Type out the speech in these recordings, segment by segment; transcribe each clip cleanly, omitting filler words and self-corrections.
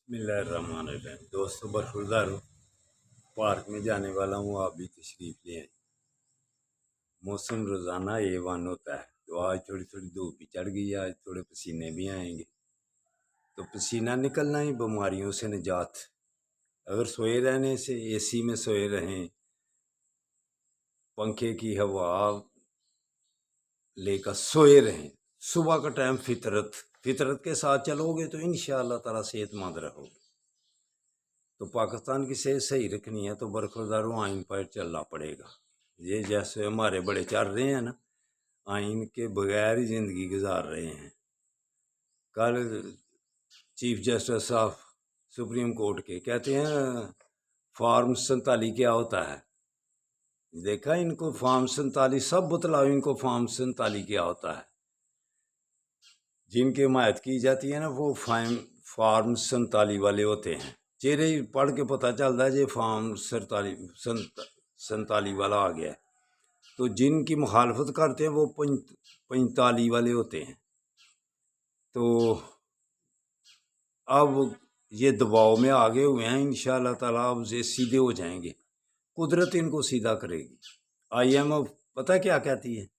बिस्मिल्लाहिर्रहमानिर्रहीम। दोस्तों, बरखुरदार हूँ, पार्क में जाने वाला हूँ, आप भी तशरीफ ले आए। मौसम रोज़ाना A1 होता है, तो आज थोड़ी थोड़ी धूप भी चढ़ गई है, आज थोड़े पसीने भी आएंगे। तो पसीना निकलना ही बीमारियों से निजात। अगर सोए रहने से, AC में सोए रहें, पंखे की हवा लेकर सोए रहें, सुबह का टाइम फितरत फितरत के साथ चलोगे तो इंशाअल्लाह ताला सेहतमंद रहोगे। तो पाकिस्तान की सेहत सही रखनी है तो बरखुरदारों आइन पर चलना पड़ेगा। ये जैसे हमारे बड़े चल रहे हैं ना, आइन के बगैर ही ज़िंदगी गुजार रहे हैं। कल चीफ जस्टिस साहब सुप्रीम कोर्ट के कहते हैं फॉर्म 47 क्या होता है। देखा इनको, फॉर्म 47 सब बतलाओ इनको, फॉर्म 47 क्या होता है। जिनकी हिमायत की जाती है ना, वो फॉर्म 47 वाले होते हैं। चेहरे ही पढ़ के पता चलता है ये फॉर्म 47 वाला आ गया है। तो जिनकी मुखालफत करते हैं वो 45 वाले होते हैं। तो अब ये दबाव में आगे हुए हैं, इंशाअल्लाह ताला अब ये सीधे हो जाएंगे, कुदरत इनको सीधा करेगी। IMF पता क्या कहती है,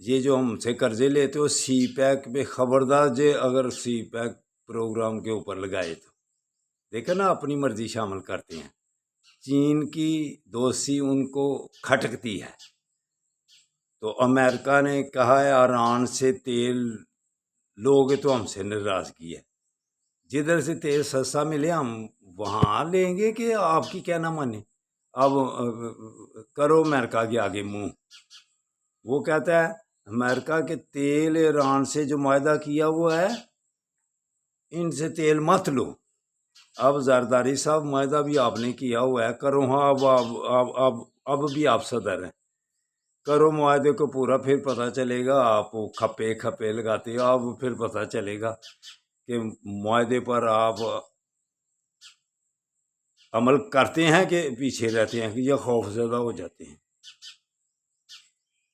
ये जो हमसे कर्जे लेते हो CPEC पे खबरदार, जे अगर CPEC प्रोग्राम के ऊपर लगाए तो देखा ना, अपनी मर्जी शामिल करते हैं। चीन की दोस्ती उनको खटकती है। तो अमेरिका ने कहा है ईरान से तेल लोगे तो हमसे नाराजगी है। जिधर से तेल सस्ता मिले हम वहाँ लेंगे कि आपकी क्या ना माने। अब करो अमेरिका के आगे मुंह। वो कहता है अमेरिका के तेल ईरान से जो मायदा किया हुआ है, इनसे तेल मत लो। अब जरदारी साहब, मायदा भी आपने किया हुआ है, करो। हाँ, अब भी आप सदर हैं, करो मुआहदे को पूरा, फिर पता चलेगा। आप खप्पे खप्पे लगाते हो, अब फिर पता चलेगा कि मुआहदे पर आप अमल करते हैं कि पीछे रहते हैं, कि या खौफजदा हो जाते हैं।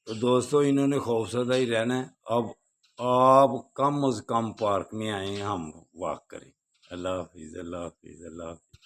तो दोस्तों, इन्होंने खौफजदा ही रहना है। अब आप कम अज़ कम पार्क में आए, हम वॉक करें। अल्लाह हाफिज़, अल्लाह हाफिज़, अल्लाह हाफिज़।